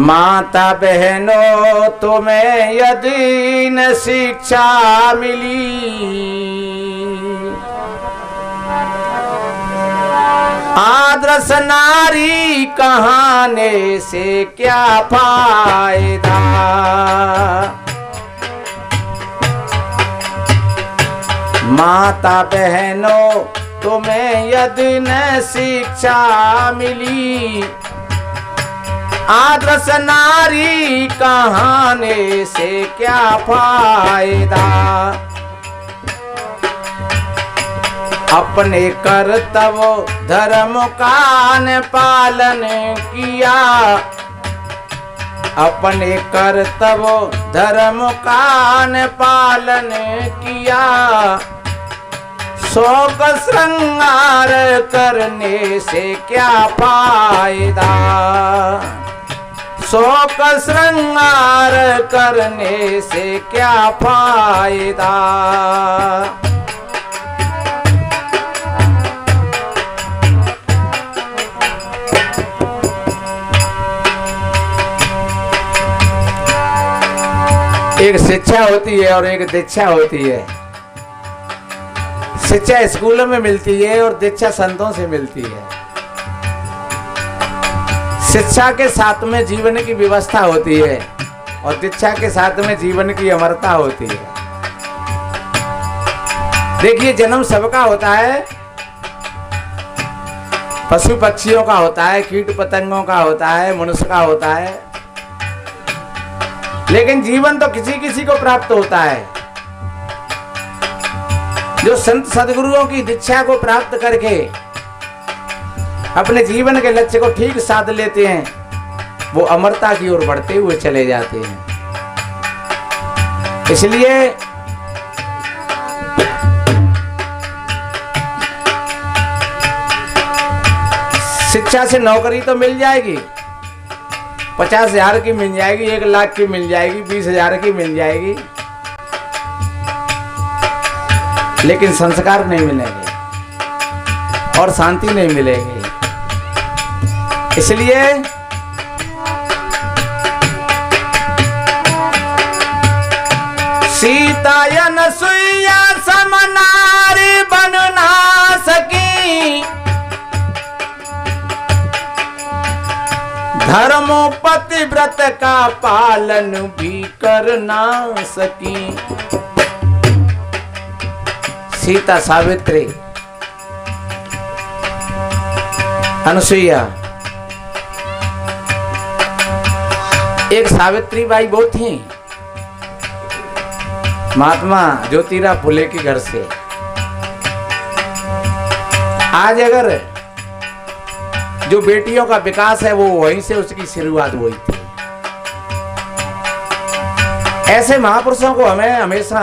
माता बहनों तुम्हें यदि न शिक्षा मिली, आदर्श नारी कहाने से क्या फायदा। माता बहनों तुम्हें यदि न शिक्षा मिली, आदर्श नारी कहाने से क्या फायदा। अपने कर्तव्य धर्म का न पालन किया, अपने कर्तव्य धर्म का न पालन किया, शौक श्रृंगार करने से क्या फायदा। शौक श्रृंगार करने से क्या फायदा। एक शिक्षा होती है और एक दीक्षा होती है। शिक्षा स्कूलों में मिलती है और दीक्षा संतों से मिलती है। शिक्षा के साथ में जीवन की व्यवस्था होती है और दीक्षा के साथ में जीवन की अमरता होती है। देखिए, जन्म सबका होता है, पशु पक्षियों का होता है, कीट पतंगों का होता है, मनुष्य का होता है, लेकिन जीवन तो किसी किसी को प्राप्त होता है। जो संत सदगुरुओं की दीक्षा को प्राप्त करके अपने जीवन के लक्ष्य को ठीक साध लेते हैं, वो अमरता की ओर बढ़ते हुए चले जाते हैं। इसलिए शिक्षा से नौकरी तो मिल जाएगी, 50,000 की मिल जाएगी, 1 लाख की मिल जाएगी, 20,000 की मिल जाएगी, लेकिन संस्कार नहीं मिलेंगे और शांति नहीं मिलेगी। इसलिए सीता अनसुईया सम नारी बन ना सकी, धर्मों पतिव्रत का पालन भी कर ना सकी। सीता, सावित्री, अनुसुईया, एक सावित्री बाई वो थी महात्मा ज्योतिराव फुले के घर से। आज अगर जो बेटियों का विकास है वो वहीं से उसकी शुरुआत हुई थी। ऐसे महापुरुषों को हमें हमेशा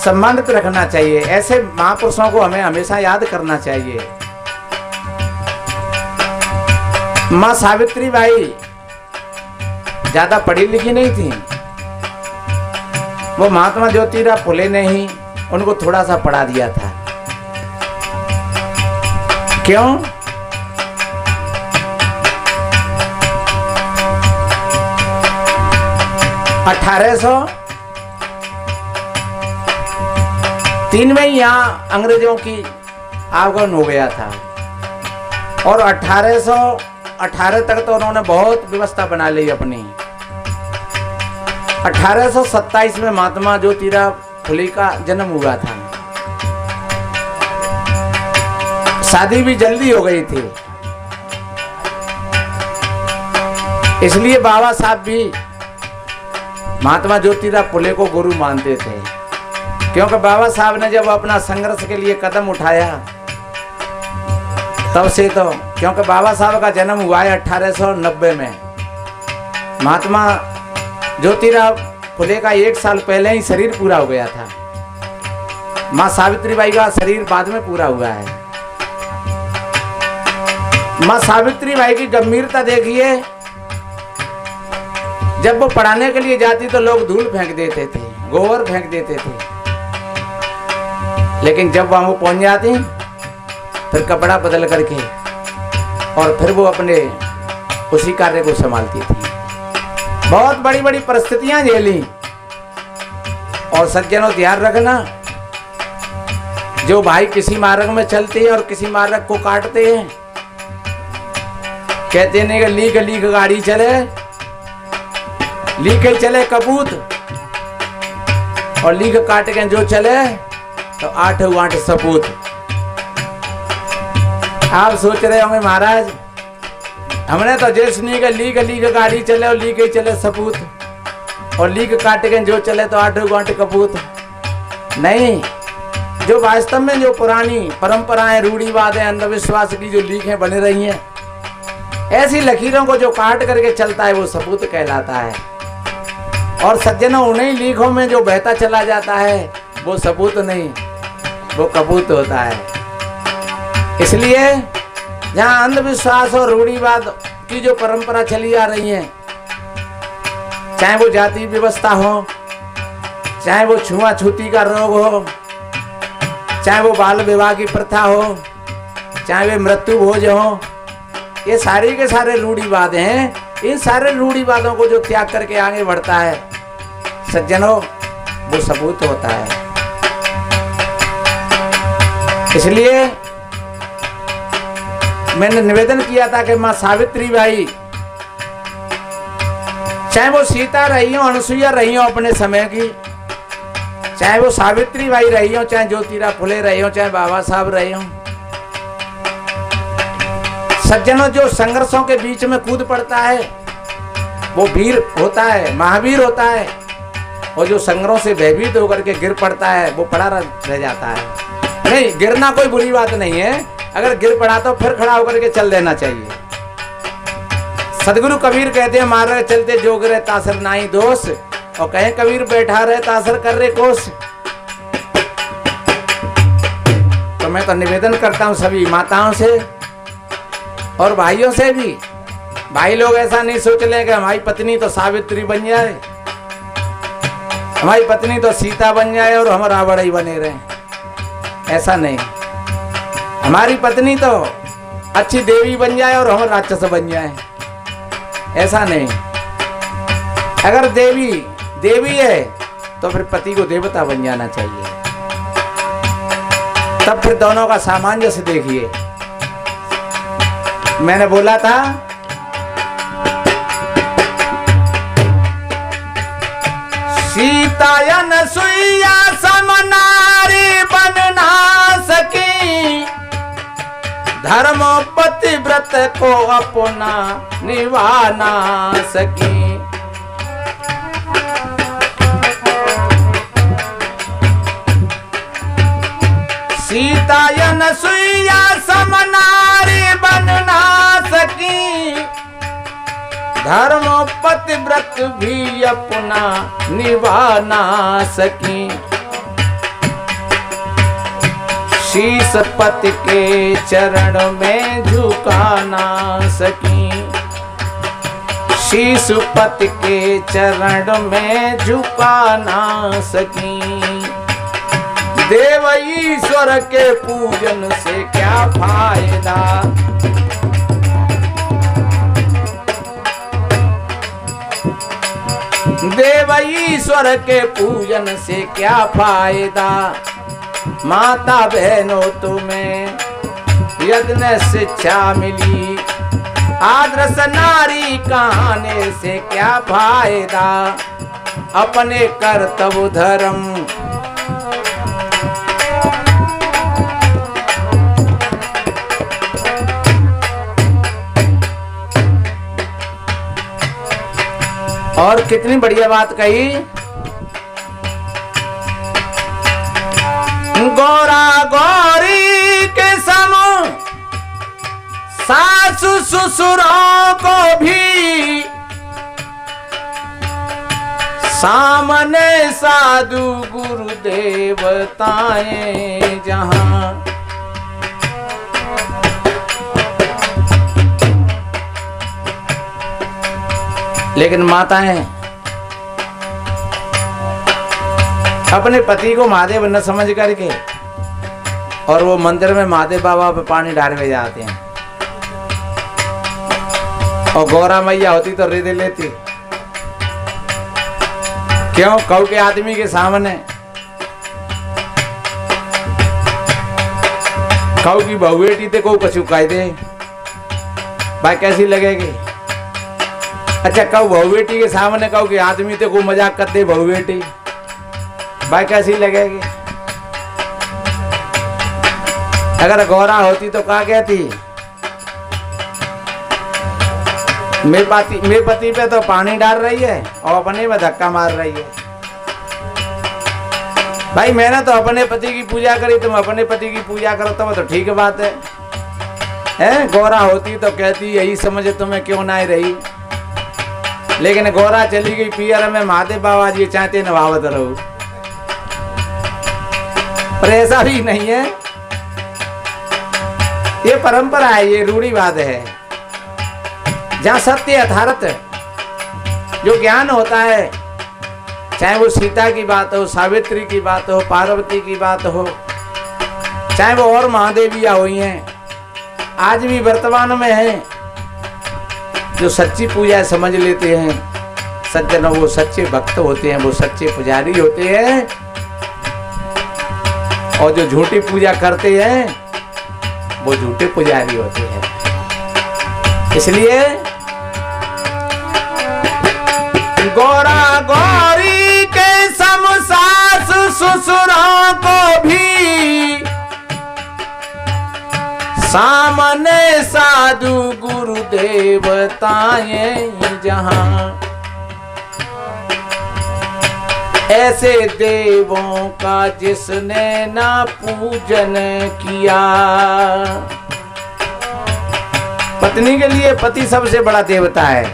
सम्मानित रखना चाहिए, ऐसे महापुरुषों को हमें हमेशा याद करना चाहिए। मां सावित्री बाई ज्यादा पढ़ी लिखी नहीं थी, वो महात्मा ज्योतिराव फुले ने ही उनको थोड़ा सा पढ़ा दिया था। क्यों? अठारह तीन में ही यहाँ अंग्रेजों की आगमन हो गया था और 1818 तक तो उन्होंने बहुत व्यवस्था बना ली अपनी। 1827 में महात्मा ज्योतिराव फुले का जन्म हुआ था। शादी भी जल्दी हो गई थी, इसलिए बाबा साहब भी महात्मा ज्योतिराव फुले को गुरु मानते थे, क्योंकि बाबा साहब ने जब अपना संघर्ष के लिए कदम उठाया तब से तो, क्योंकि बाबा साहब का जन्म हुआ है 1890 में, महात्मा ज्योतिराव फुले का 1 साल पहले ही शरीर पूरा हो गया था। मां सावित्री बाई का शरीर बाद में पूरा हुआ है। मां सावित्री बाई की गंभीरता देखिए, जब वो पढ़ाने के लिए जाती तो लोग धूल फेंक देते थे, गोबर फेंक देते थे, लेकिन जब वहां वो पहुंच जाती फिर कपड़ा बदल करके और फिर वो अपने उसी कार्य को संभालती थी। बहुत बड़ी बड़ी परिस्थितियां झेली। और सज्जनों ध्यान रखना, जो भाई किसी मार्ग में चलते हैं और किसी मार्ग को काटते हैं, कहते नहीं कि लीक लीक गाड़ी चले, लीक ही चले कपूत, और लीक काट के जो चले तो 8 सपूत। आप सोच रहे होंगे महाराज हमने तो जैसे नहीं कि लीक लीक गाड़ी चले और लीक ही चले सपूत, और लीक काट के जो चले तो 8 कपूत। नहीं, जो वास्तव में जो पुरानी परंपराएं, रूढ़िवाद है, अंधविश्वास की जो लीकें बनी रही हैं, ऐसी लकीरों को जो काट करके चलता है वो सपूत कहलाता है। और सज्जनों उन्हीं लीकों में जो बहता चला जाता है वो सपूत नहीं, वो कपूत होता है। इसलिए जहां अंधविश्वास और रूढ़िवाद की जो परंपरा चली आ रही है, चाहे वो जाति व्यवस्था हो, चाहे वो छुआछूती का रोग हो, चाहे वो बाल विवाह की प्रथा हो, चाहे वे मृत्यु भोज हो, ये सारे के सारे रूढ़िवाद हैं। इन सारे रूढ़िवादों को जो त्याग करके आगे बढ़ता है सज्जनों, वो सपूत होता है। इसलिए मैंने निवेदन किया था कि मां सावित्री बाई, चाहे वो सीता रही हो, अनुसुईया रही हो अपने समय की, चाहे वो सावित्री बाई रही हो, चाहे ज्योतिराव फुले रही हो, चाहे बाबा साहब रहे हो, सज्जनों जो संघर्षों के बीच में कूद पड़ता है वो वीर होता है, महावीर होता है। और जो संघर्षों से भयभीत होकर के गिर पड़ता है वो पड़ा रह जाता है। नहीं, गिरना कोई बुरी बात नहीं है, अगर गिर पड़ा तो फिर खड़ा होकर के चल देना चाहिए। सदगुरु कबीर कहते हैं मार्ग चलते जो गिरे तासर नाई दोष, और कहे कबीर बैठा रहे तासर कर रहे कोस। तो मैं तो निवेदन करता हूं सभी माताओं से और भाइयों से भी, भाई लोग ऐसा नहीं सोच ले कि हमारी पत्नी तो सावित्री बन जाए, हमारी पत्नी तो सीता बन जाए और हम रावण ही बने रहे। ऐसा नहीं, हमारी पत्नी तो अच्छी देवी बन जाए और हम राक्षस बन जाए। ऐसा नहीं, अगर देवी देवी है तो फिर पति को देवता बन जाना चाहिए। तब फिर दोनों का सामंजस्य देखिए। मैंने बोला था सीता अनुसुईया समनारी बन ना सकी, धर्म पतिव्रत को अपना निभा ना सकी। सीता अनुसुईया समनारी बन ना सकी, धर्म पतिव्रत भी अपना निभा ना सकी। शीश पति के चरण में झुका ना सकी, शीश पति के चरण में झुका ना सकी। देव ईश्वर के पूजन से क्या फायदा, देव ईश्वर के पूजन से क्या फायदा। माता बहनों तुम्हें यज्ञ शिक्षा मिली, आदर्श नारी कहने से क्या फायदा। अपने कर्तव्य धर्म और कितनी बढ़िया बात कही। गौरा गौरी के सम सासु ससुरों को भी सामने साधु गुरु देवताएं जहां। लेकिन माताएं अपने पति को महादेव न समझ करके और वो मंदिर में महादेव बाबा पे पानी डालने जाते हैं और गौरा मैया होती तो रिद लेती। क्यों? कऊ के आदमी के सामने कऊ की बहू बेटी ते को कछु कह दे, भाई कैसी लगेगी? अच्छा, कऊ बहू बेटी के सामने कऊ के आदमी ते को मजाक करते बहू बेटी, भाई कैसी लगेगी? अगर गौरा होती तो क्या कहती? मेरे पति पे तो पानी डाल रही है और अपने में धक्का मार रही है। भाई मैंने तो अपने पति की पूजा करी, तुम अपने पति की पूजा करो तो ठीक बात है? गौरा होती तो कहती यही समझ तुम्हें क्यों ना रही। लेकिन गौरा चली गई पियर में, महादेव बाबा जी चाहते नवावत रहो, पर ऐसा भी नहीं है। ये परंपरा है, ये रूढ़िवाद है। जहां सत्य यथार्थ जो ज्ञान होता है, चाहे वो सीता की बात हो, सावित्री की बात हो, पार्वती की बात हो, चाहे वो और महादेवियां हुई हैं, आज भी वर्तमान में है, जो सच्ची पूजा समझ लेते हैं सज्जन, वो सच्चे भक्त होते हैं, वो सच्चे पुजारी होते हैं। और जो झूठी पूजा करते हैं वो झूठे पुजारी होते हैं। इसलिए गौरा गौरी के सम सास ससुरों को भी सामने साधु गुरु देवताएं जहां, ऐसे देवों का जिसने ना पूजन किया। पत्नी के लिए पति सबसे बड़ा देवता है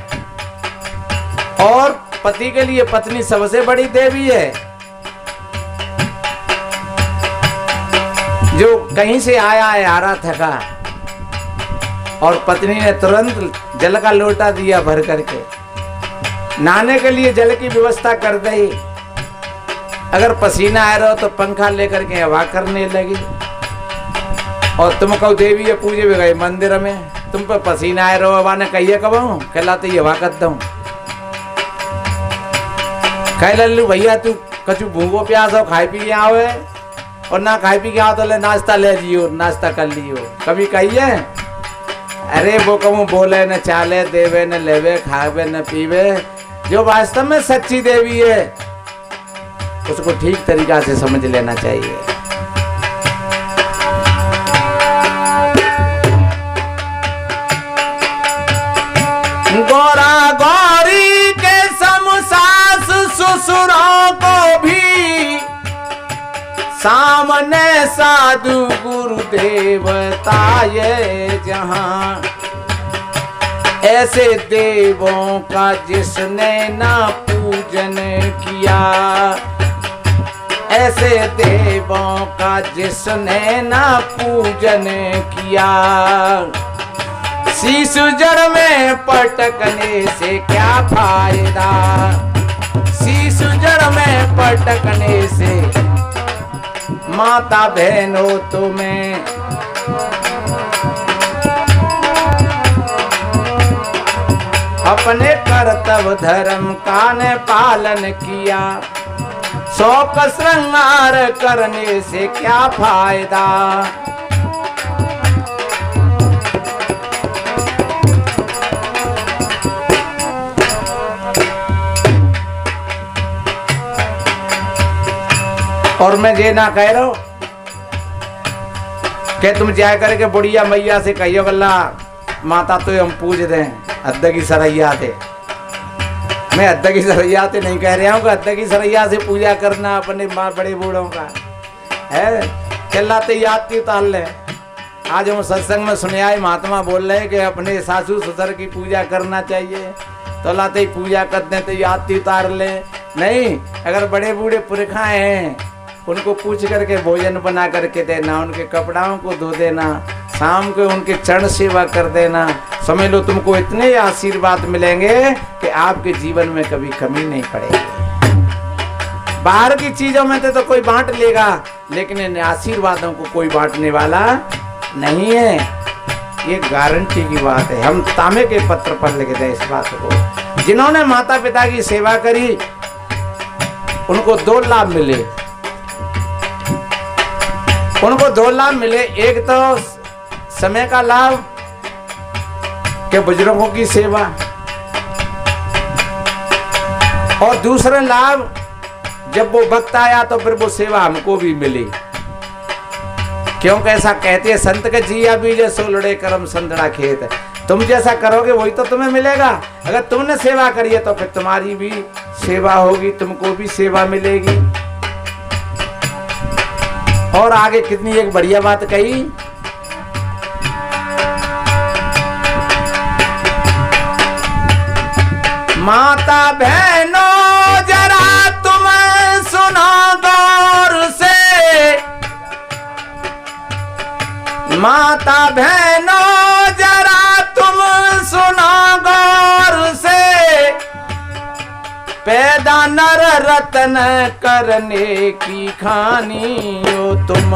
और पति के लिए पत्नी सबसे बड़ी देवी है। जो कहीं से आया है हारा थका और पत्नी ने तुरंत जल का लोटा दिया भर करके, नहाने के लिए जल की व्यवस्था कर दी। अगर पसीना आ रहा हो तो पंखा लेकर के हवा करने लगी। और तुम कहो देवी ये पूजे भी गए मंदिर में, तुम पर पसीना आ रहा हो, हवा ने कहिए कब कहलाते ही हवा करता हूँ। कह लल्लू भैया तू कछु भूखो प्यास हो, खाई पी आओ है, और ना खाई पी के आओ तो ले नाश्ता ले जियो, नाश्ता कर लियो। कभी कहिए? अरे वो कहूँ बोले न चाले, देवे न लेवे, खावे न पीवे। जो वास्तव में सच्ची देवी है उसको ठीक तरीका से समझ लेना चाहिए। गौरा गौरी के सम सास ससुरों को भी सामने साधु गुरु देवताए जहां, ऐसे देवों का जिसने ना पूजन किया, ऐसे देवों का जिसने ना पूजन किया। शीश जड़ में पटकने से क्या फायदा, शीश जड़ में पटकने से माता बहनों तुम्हें अपने कर्तव्य धर्म का ने पालन किया। शौक श्रृंगार करने से क्या फायदा, और मैं ये ना कह रहा हूं कि तुम जा करके बुढ़िया मैया से कहियो गल्ला माता तो हम पूज दें अद्दे की सरैया थे। मैं अद्दे की सरैया से नहीं कह रहा हूँ कि अद्दे की सरैया से पूजा करना अपने माँ बड़े बूढ़ों का है। चिल्लाते याद की उतार ले। आज हम सत्संग में सुने आए महात्मा बोल रहे हैं कि अपने सासू ससुर की पूजा करना चाहिए, तो लाते ही पूजा करते हैं तो याद की उतार ले। नहीं, अगर बड़े बूढ़े पुरखा हैं उनको पूछ करके भोजन बना करके देना, उनके कपड़ाओं को धो देना, शाम को उनके चरण सेवा कर देना। समझ लो तुमको इतने आशीर्वाद मिलेंगे कि आपके जीवन में कभी कमी नहीं पड़ेगी। बाहर की चीजों में तो कोई बांट लेगा, लेकिन इन आशीर्वादों को कोई बांटने वाला नहीं है। ये गारंटी की बात है। हम तांबे के पत्र पर लिख दें इस बात को। जिन्होंने माता पिता की सेवा करी उनको 2 लाभ मिले। उनको 2 लाभ मिले। एक तो समय का लाभ के बुजुर्गों की सेवा, और दूसरा लाभ जब वो वक्त आया तो फिर वो सेवा हमको भी मिली। क्योंकि ऐसा कहते हैं संत के जिया बीजे सोलड़े करम संतड़ा खेत। तुम जैसा करोगे वही तो तुम्हें मिलेगा। अगर तुमने सेवा करी है तो फिर तुम्हारी भी सेवा होगी, तुमको भी सेवा मिलेगी। और आगे कितनी एक बढ़िया बात कही, माता बहनों जरा तुम सुनो गौर से, माता बहनों जरा तुम सुनो गौर से, पैदा नर रत्न करने की खानी हो तुम,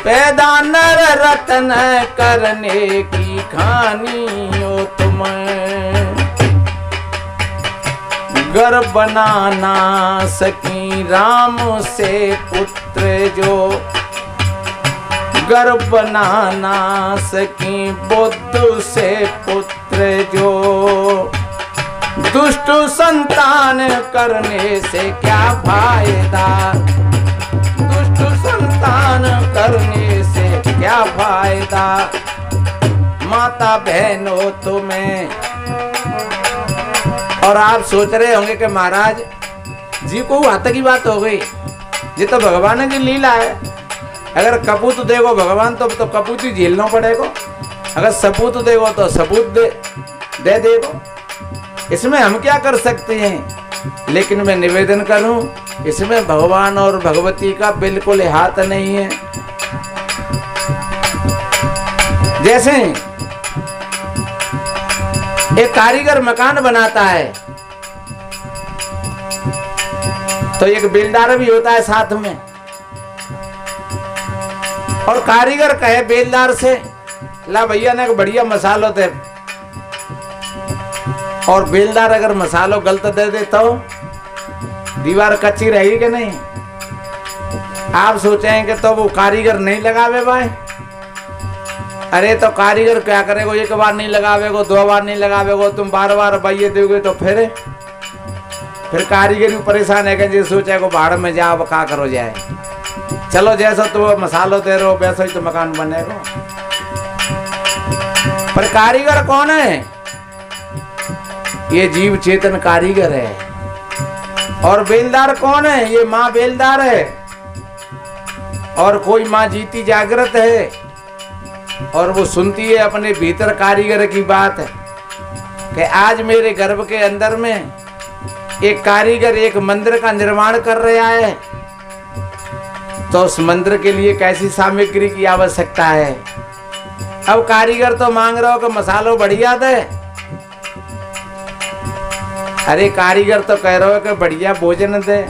पैदा नर रत्न करने की खानी हो तुम। घर बनाना सकी राम से पुत्र जो, घर बनाना सकी बुद्ध से पुत्र जो, दुष्ट संतान करने से क्या फायदा, दुष्ट संतान करने से क्या फायदा। माता बहनों तुम्हें। और आप सोच रहे होंगे कि महाराज जी को हाथ की बात हो गई, ये तो भगवान की लीला है। अगर कपूत देगो भगवान तो कपूत ही झेलना पड़ेगा, अगर सपूत देगो तो सपूत दे देगो। इसमें हम क्या कर सकते हैं। लेकिन मैं निवेदन करूं, इसमें भगवान और भगवती का बिल्कुल हाथ नहीं है। जैसे एक कारीगर मकान बनाता है तो एक बेलदार भी होता है साथ में। और कारीगर कहे बेलदार से, ला भैया ने बढ़िया मसालो दे, और बेलदार अगर मसालो गलत दे दे तो दीवार कच्ची रहेगी कि नहीं। आप सोचेंगे तो वो कारीगर नहीं लगावे भाई। अरे तो कारीगर क्या करेगा, एक बार नहीं लगावेगो, 2 बार नहीं लगावेगो, तुम बार भैया दोगे तो फिर कारीगर भी परेशान है कि सोचेगा भाड़ में जाओ क्या करो जाए। चलो जैसा तो मसालो दे रहे हो वैसा ही तो मकान बनेगा। पर कारीगर कौन है, ये जीव चेतन कारीगर है। और बेलदार कौन है, ये माँ बेलदार है। और कोई माँ जीती जागृत है और वो सुनती है अपने भीतर कारीगर की बात कि आज मेरे गर्भ के अंदर में एक कारीगर एक मंदिर का निर्माण कर रहा है, तो उस मंदिर के लिए कैसी सामग्री की आवश्यकता है। अब कारीगर तो मांग रहा हो कि मसालो बढ़िया दे। अरे कारीगर तो कह रहा हो कि बढ़िया भोजन दे,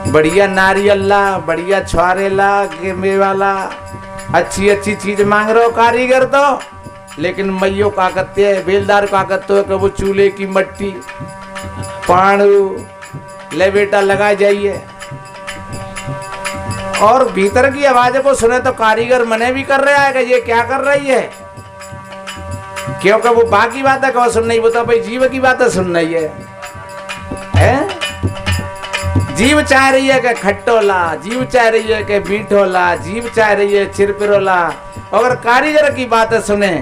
बढ़िया नारियल ला, बढ़िया छुआरे ला, गेमे वाला, अच्छी अच्छी चीज मांग रहे हो कारीगर तो। लेकिन मैयो का कहते है, बेलदार का कहते हो कि वो चूल्हे की मट्टी पाणू ले बेटा लगा जाइए। और भीतर की आवाज को सुने तो कारीगर मने भी कर रहा है कि ये क्या कर रही है, क्योंकि वो बाकी बातें कहो सुन नहीं, वो तो भाई जीव की बातें सुन रही है? जीव चाह रही है कि खट्टोला, जीव चाह रही है कि मीठोला, जीव चाह रही है चिरपिरोला। अगर कारीगर की बातें सुने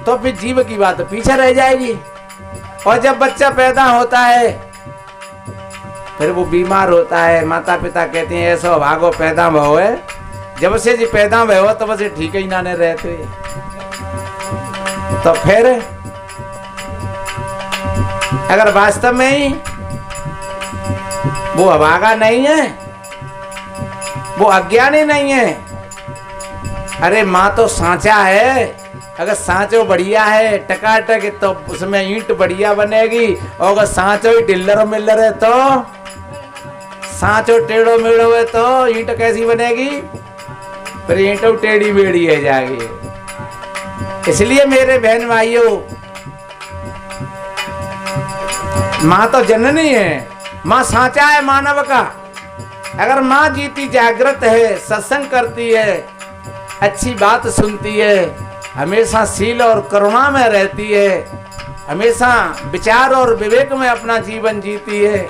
तो फिर जीव की बात पीछे रह जाएगी। और जब बच्चा पैदा होता है फिर वो बीमार होता है, माता पिता कहते हैं ऐसा भागो पैदा भो है, जब से जी पैदा भय हो तो बस ठीक ही ना रहते। तो फिर अगर वास्तव में ही वो अभागा नहीं है, वो अज्ञानी नहीं है। अरे माँ तो सांचा है, अगर सांचो बढ़िया है टकाटक तो उसमें ईंट बढ़िया बनेगी। और अगर सांचो ही ढिल्लर मिल्लर है तो सांचो टेढ़ो मेढ़ो है तो ईंट कैसी बनेगी, फिर ईंटों टेढ़ी बेड़ी है जागे। इसलिए मेरे बहन भाइयों, माँ तो जननी है, माँ सांचा है मानव का। अगर माँ जीती जागृत है, सत्संग करती है, अच्छी बात सुनती है, हमेशा शील और करुणा में रहती है, हमेशा विचार और विवेक में अपना जीवन जीती है,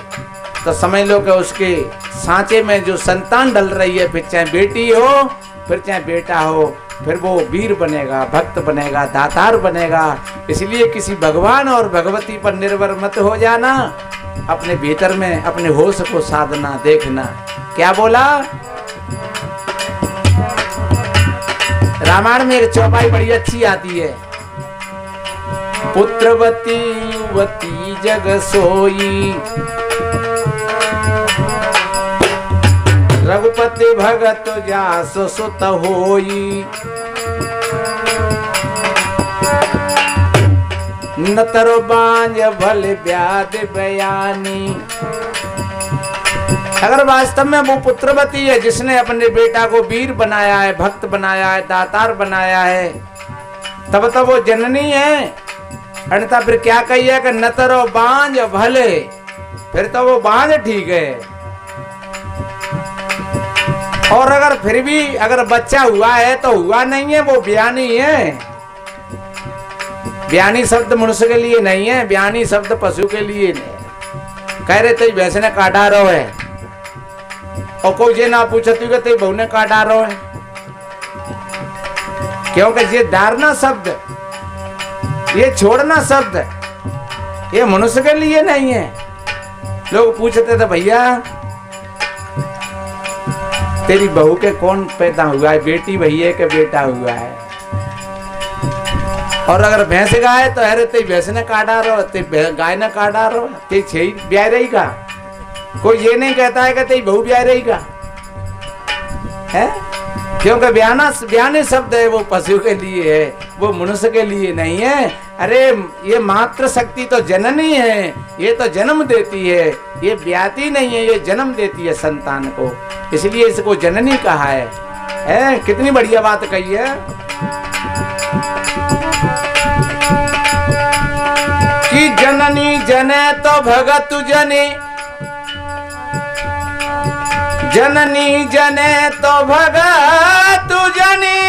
तो समझ लो कि उसके सांचे में जो संतान डल रही है, फिर चाहे बेटी हो फिर चाहे बेटा हो, फिर वो वीर बनेगा, भक्त बनेगा, दातार बनेगा। इसलिए किसी भगवान और भगवती पर निर्भर मत हो जाना, अपने भीतर में अपने होश को साधना, देखना। क्या बोला? रामायण में एक चौपाई बड़ी अच्छी आती है, पुत्रवती युवती जग सोई, रघुपति भगत जासु सुत होई, नतर बांझ भल व्याध बयानी। अगर वास्तव में वो पुत्रवती है, जिसने अपने बेटा को वीर बनाया है, भक्त बनाया है, दातार बनाया है, तब तो वो जननी है। अन्यथा फिर क्या कहिए कि नतरो बांझ भले, फिर तो वो बांझ ठीक है। और अगर फिर भी अगर बच्चा हुआ है तो हुआ नहीं है, वो ब्यानी है। ब्यानी शब्द मनुष्य के लिए नहीं है, ब्यानी शब्द पशु के लिए नहीं। कह रहे थे भैंस ने काटा रो है, और कोई ये ना पूछती कि बहू ने काटा रो है, क्योंकि ये दारना शब्द, ये छोड़ना शब्द, ये मनुष्य के लिए नहीं है। लोग पूछते थे भैया तेरी बहू के कौन पैदा हुआ है, बेटी भैया के बेटा हुआ है। और अगर भैंस गाय तो अरे ते भैंस ने काटा रो, ते गाय ने काटा रो, ते छही ब्याह रही का। कोई ये नहीं कहता है कि तेरी बहू ब्याह रही का है, क्योंकि ब्याने शब्द है वो पशु के लिए है, वो मनुष्य के लिए नहीं है। अरे ये मातृ शक्ति तो जननी है, ये तो जन्म देती है, ये ब्याती नहीं है, ये जन्म देती है संतान को, इसलिए इसको जननी कहा है। कितनी बढ़िया बात कही है कि जननी जने तो भगत जने, जननी जने तो भगत जने,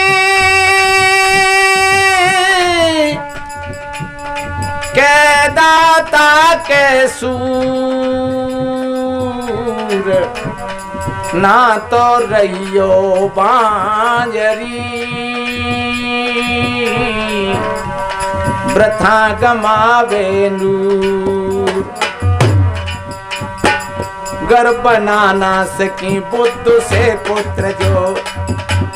के दाता के सूर, ना तो रहियो बांजरी, वृथा गमावे नूर। घर बना ना सकी बुद्ध से पुत्र जो,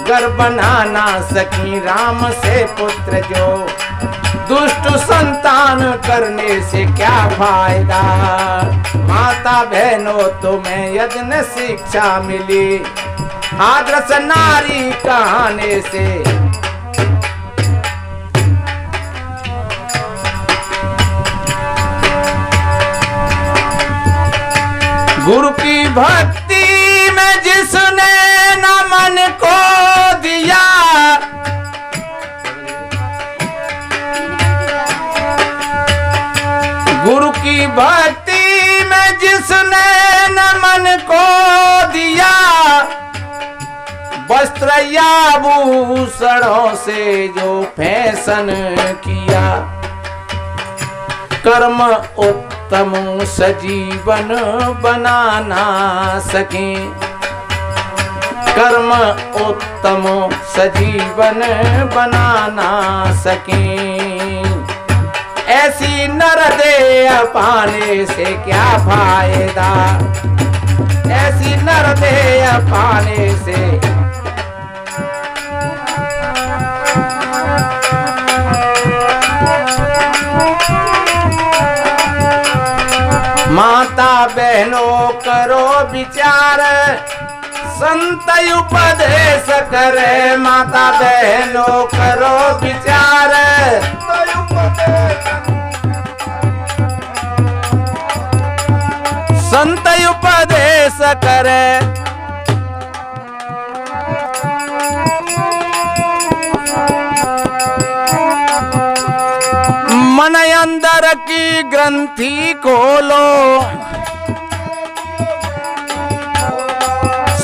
घर बना ना सकी राम से पुत्र जो, दुष्ट संतान करने से क्या फायदा। माता बहनों तुम्हें यज्ञ शिक्षा मिली, आदर्श नारी कहने से। गुरु की भक्ति में जिसने न मन को दिया, गुरु की भक्ति में जिसने न मन को दिया, वस्त्र या भूषणों से जो फैशन किया, कर्म उत्तम सजीवन बना ना सके, कर्म उत्तम सजीवन बना ना सके। ऐसी नरदेह पाने से क्या फायदा, ऐसी नरदेह पाने से। माता बहनों करो विचार, संत उपदेश करे। माता बहनों करो विचार, संत उपदेश करे। मन अंदर की ग्रंथि खोलो,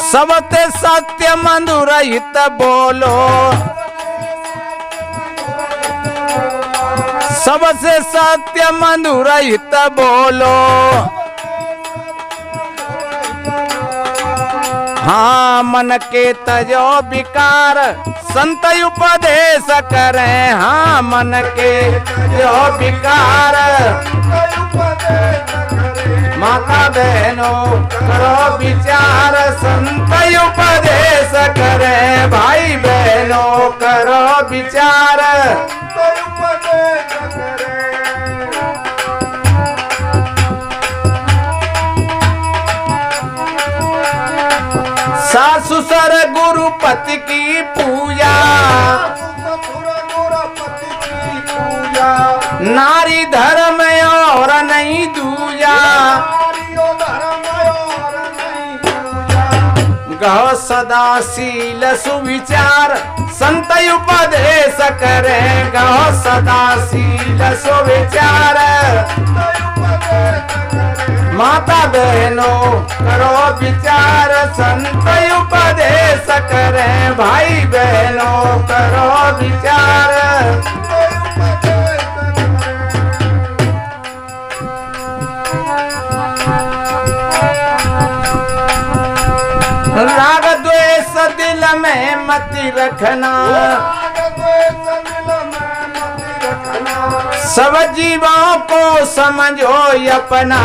सबते सत्य मधुर हित बोलो, सबसे सत्य मधुर हित बोलो। हाँ मन के तजो विकार संत उपदेश करें, हाँ मन के जो विकार माता बहनों करो विचार, संत उपदेश करें, भाई बहनों करो विचार। सासु ससुर गुरु पति की पूजा, नारी धर्म और नहीं दूजा, गौ सदा शील सुविचार संत उपदेश करें, गौ सदा शील सुविचार। माता बहनों करो विचार संत उपदेश करें, भाई बहनों करो विचार। राग द्वेष दिल में मत रखना, सब जीवों को समझो अपना,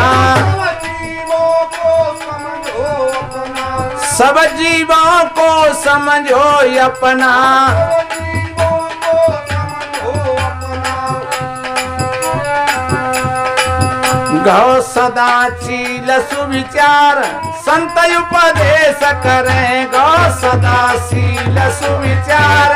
सब जीवों को समझो अपना। गौ सदा शील सुविचार संत उपदेश करें, गौ सदा शील सुविचार।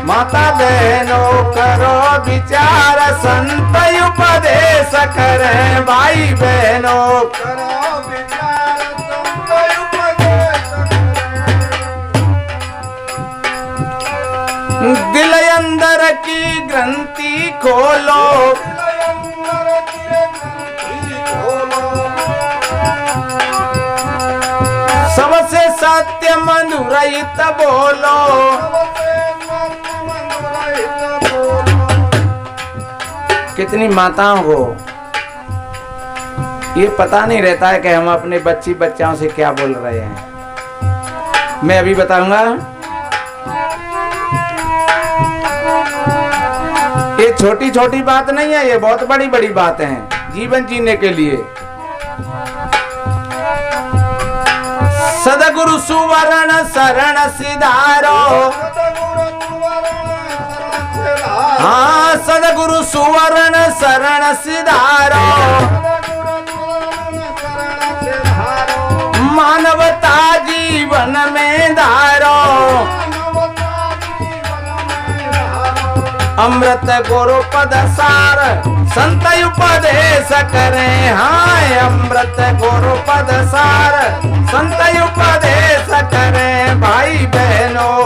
माता बहनों करो विचार संत उपदेश करें, भाई बहनों करो विचार संत उपदेश करें। दिल अंदर की ग्रंथि खोलो, सबसे सत्य मधुर हित बोलो। कितनी माताओं को ये पता नहीं रहता है कि हम अपने बच्ची बच्चाओं से क्या बोल रहे हैं। मैं अभी बताऊंगा। ये छोटी छोटी बात नहीं है, ये बहुत बड़ी बड़ी बात है जीवन जीने के लिए। सदगुरु सुवर्ण शरण सिधारो, हाँ सदगुरु सुवर्ण शरण सिधारो। मानवता जीवन में धारो, अमृत गुरु पद सार संत उपदेश करें, हाँ अमृत गुरु पद सार संत उपदेश करें, भाई बहनों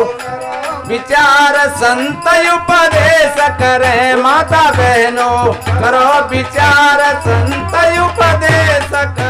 विचार संत उपदेश करें। माता बहनों करो विचार संत उपदेश करें।